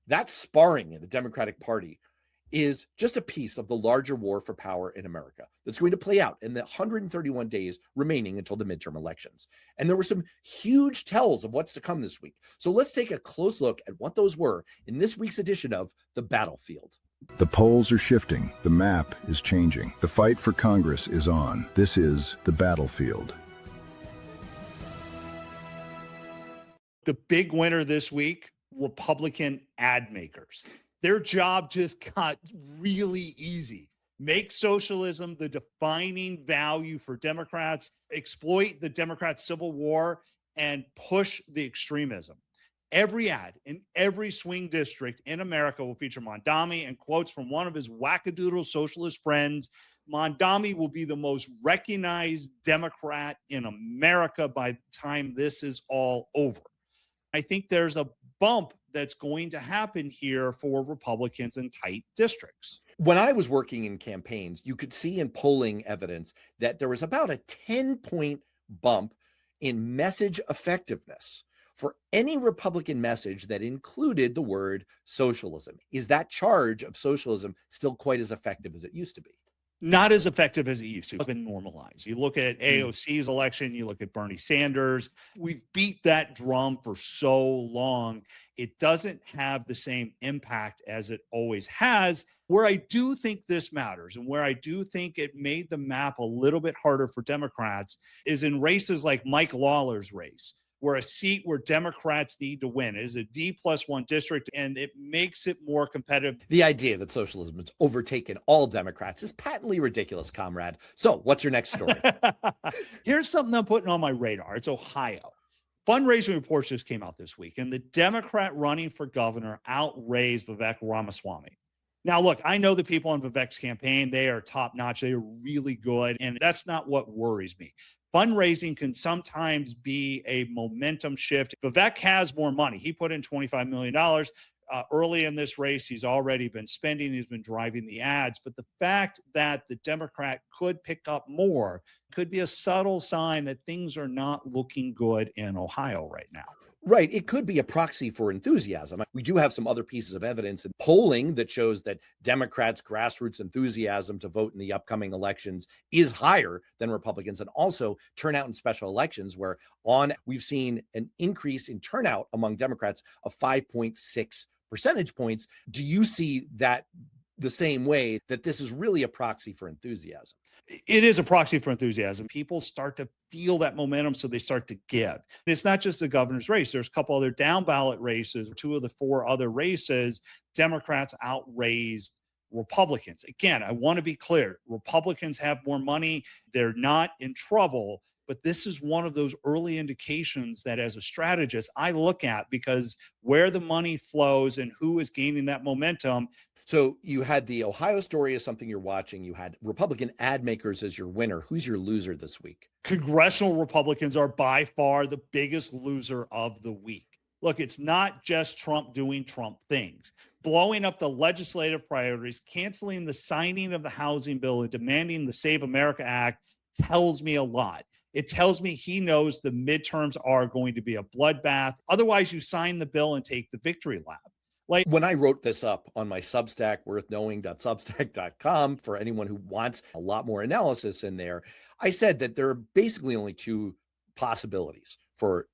That sparring in the Democratic Party is just a piece of the larger war for power in America that's going to play out in the 131 days remaining until the midterm elections. And there were some huge tells of what's to come this week. So let's take a close look at what those were in this week's edition of The Battlefield. The polls are shifting. The map is changing. The fight for Congress is on. This is the battlefield. The big winner this week, Republican ad makers. Their job just got really easy. Make socialism the defining value for Democrats, exploit the Democrats' civil war, and push the extremism. Every ad in every swing district in America will feature Mamdani and quotes from one of his wackadoodle socialist friends. Mamdani will be the most recognized Democrat in America by the time this is all over. I think there's a bump that's going to happen here for Republicans in tight districts. When I was working in campaigns, you could see in polling evidence that there was about a 10-point bump in message effectiveness for any Republican message that included the word socialism. Is that charge of socialism still quite as effective as it used to be? Not as effective as it used to. It's been normalized. You look at AOC's election, you look at Bernie Sanders. We've beat that drum for so long. It doesn't have the same impact as it always has. Where I do think this matters and where I do think it made the map a little bit harder for Democrats is in races like Mike Lawler's race, where a seat where Democrats need to win. It is a D+1 district, and it makes it more competitive. The idea that socialism has overtaken all Democrats is patently ridiculous, comrade. So what's your next story? Here's something I'm putting on my radar. It's Ohio. Fundraising reports just came out this week, and the Democrat running for governor outraised Vivek Ramaswamy. Now, look, I know the people on Vivek's campaign, they are top-notch. They are really good, and that's not what worries me. Fundraising can sometimes be a momentum shift. Vivek has more money. He put in $25 million. Early in this race, he's already been spending. He's been driving the ads. But the fact that the Democrat could pick up more could be a subtle sign that things are not looking good in Ohio right now. Right. It could be a proxy for enthusiasm. We do have some other pieces of evidence in polling that shows that Democrats' grassroots enthusiasm to vote in the upcoming elections is higher than Republicans, and also turnout in special elections, where we've seen an increase in turnout among Democrats of 5.6 percentage points. Do you see that the same way, that this is really a proxy for enthusiasm? It is a proxy for enthusiasm. People start to feel that momentum, so they start to give. And it's not just the governor's race. There's a couple other down ballot races. 2 of the 4 other races, Democrats outraised Republicans. Again, I want to be clear. Republicans have more money. They're not in trouble. But this is one of those early indications that as a strategist, I look at, because where the money flows and who is gaining that momentum. So you had the Ohio story as something you're watching. You had Republican ad makers as your winner. Who's your loser this week? Congressional Republicans are by far the biggest loser of the week. Look, it's not just Trump doing Trump things. Blowing up the legislative priorities, canceling the signing of the housing bill, and demanding the Save America Act tells me a lot. It tells me he knows the midterms are going to be a bloodbath. Otherwise, you sign the bill and take the victory lap. Like when I wrote this up on my Substack, worthknowing.substack.com, for anyone who wants a lot more analysis in there, I said that there are basically only 2 possibilities for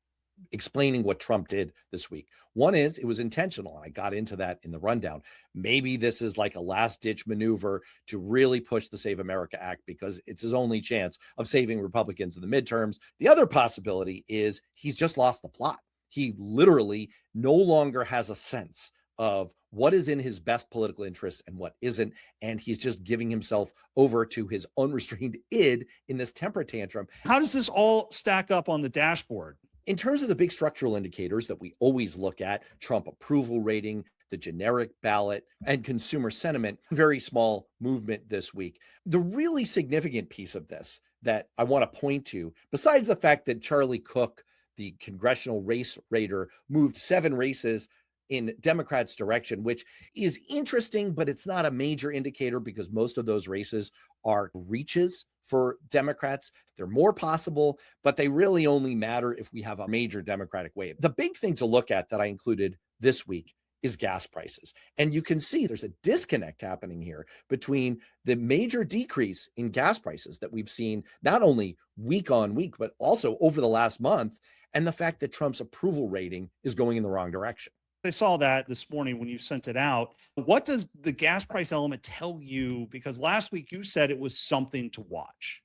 explaining what Trump did this week. One is it was intentional, and I got into that in the rundown. Maybe this is like a last-ditch maneuver to really push the Save America Act because it's his only chance of saving Republicans in the midterms. The other possibility is he's just lost the plot. He literally no longer has a sense of what is in his best political interests and what isn't. And he's just giving himself over to his unrestrained id in this temper tantrum. How does this all stack up on the dashboard? In terms of the big structural indicators that we always look at, Trump approval rating, the generic ballot, and consumer sentiment, very small movement this week. The really significant piece of this that I want to point to, besides the fact that Charlie Cook, the congressional race raider, moved 7 races in Democrats' direction, which is interesting, but it's not a major indicator because most of those races are reaches for Democrats. They're more possible, but they really only matter if we have a major Democratic wave. The big thing to look at that I included this week is gas prices. And you can see there's a disconnect happening here between the major decrease in gas prices that we've seen not only week on week, but also over the last month, and the fact that Trump's approval rating is going in the wrong direction. I saw that this morning when you sent it out. What does the gas price element tell you? Because last week you said it was something to watch.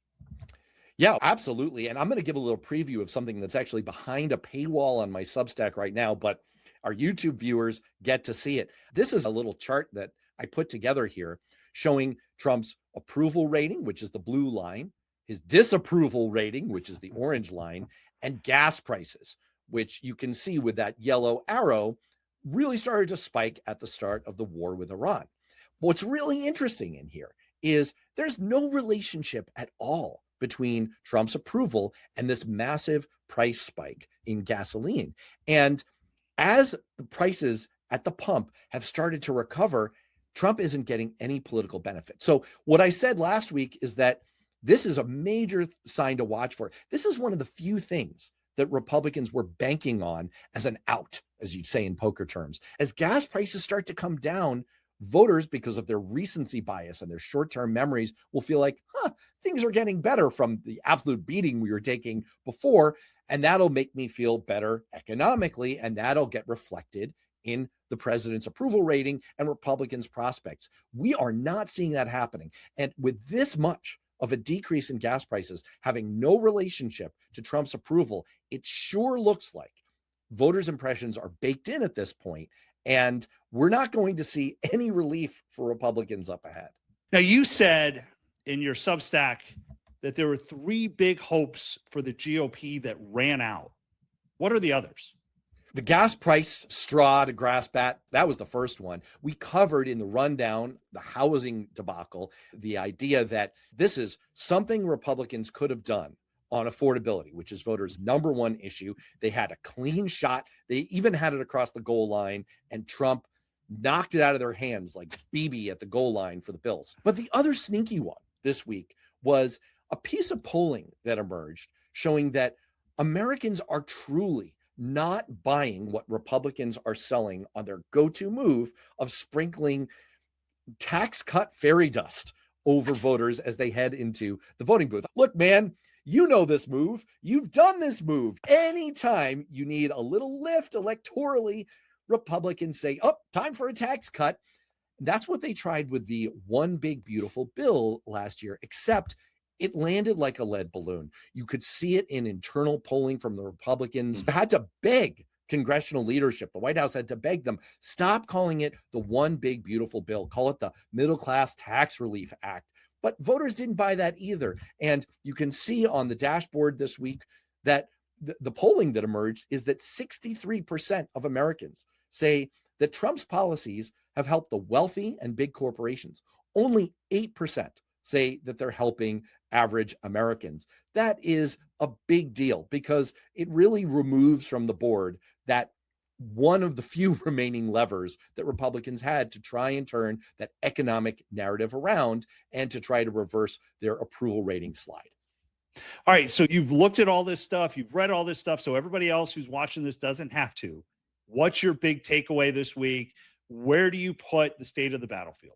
Yeah, absolutely. And I'm going to give a little preview of something that's actually behind a paywall on my Substack right now, but our YouTube viewers get to see it. This is a little chart that I put together here showing Trump's approval rating, which is the blue line, his disapproval rating, which is the orange line, and gas prices, which you can see with that yellow arrow really started to spike at the start of the war with Iran. What's really interesting in here is there's no relationship at all between Trump's approval and this massive price spike in gasoline. And as the prices at the pump have started to recover, Trump isn't getting any political benefit. So what I said last week is that this is a major sign to watch for. This is one of the few things that Republicans were banking on as an out, as you'd say in poker terms. As gas prices start to come down, voters, because of their recency bias and their short-term memories, will feel like, things are getting better from the absolute beating we were taking before, and that'll make me feel better economically, and that'll get reflected in the president's approval rating and Republicans' prospects. We are not seeing that happening. And with this much of a decrease in gas prices having no relationship to Trump's approval, it sure looks like voters' impressions are baked in at this point, and we're not going to see any relief for Republicans up ahead. Now, you said in your Substack that there were three big hopes for the GOP that ran out. What are the others? The gas price straw to grasp at, that was the first one. We covered in the rundown the housing debacle, the idea that this is something Republicans could have done on affordability, which is voters' number one issue. They had a clean shot. They even had it across the goal line, and Trump knocked it out of their hands like BB at the goal line for the Bills. But the other sneaky one this week was a piece of polling that emerged showing that Americans are truly not buying what Republicans are selling on their go-to move of sprinkling tax cut fairy dust over voters as they head into the voting booth. Look, man, you know this move. You've done this move. Anytime you need a little lift electorally, Republicans say, time for a tax cut. That's what they tried with the One Big Beautiful Bill last year, except it landed like a lead balloon. You could see it in internal polling from the Republicans. They had to beg congressional leadership. The White House had to beg them, stop calling it the One Big Beautiful Bill. Call it the Middle Class Tax Relief Act. But voters didn't buy that either. And you can see on the dashboard this week that the polling that emerged is that 63% of Americans say that Trump's policies have helped the wealthy and big corporations. Only 8% say that they're helping average Americans. That is a big deal because it really removes from the board that one of the few remaining levers that Republicans had to try and turn that economic narrative around and to try to reverse their approval rating slide. All right, so you've looked at all this stuff, you've read all this stuff, so everybody else who's watching this doesn't have to. What's your big takeaway this week? Where do you put the state of the battlefield?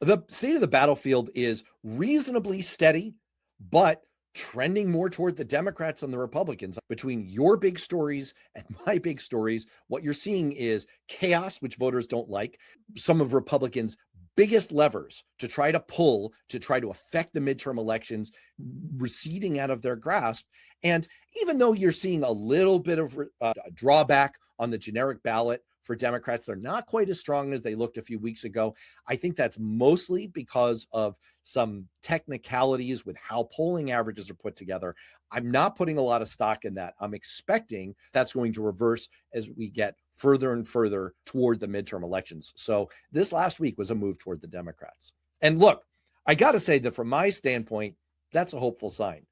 The state of the battlefield is reasonably steady, but trending more toward the Democrats and the Republicans. Between your big stories and my big stories, what you're seeing is chaos, which voters don't like. Some of Republicans' biggest levers to try to pull, to try to affect the midterm elections, receding out of their grasp. And even though you're seeing a little bit of drawback on the generic ballot for Democrats, they're not quite as strong as they looked a few weeks ago. I think that's mostly because of some technicalities with how polling averages are put together. I'm not putting a lot of stock in that. I'm expecting that's going to reverse as we get further and further toward the midterm elections. So this last week was a move toward the Democrats. And look, I got to say that from my standpoint, that's a hopeful sign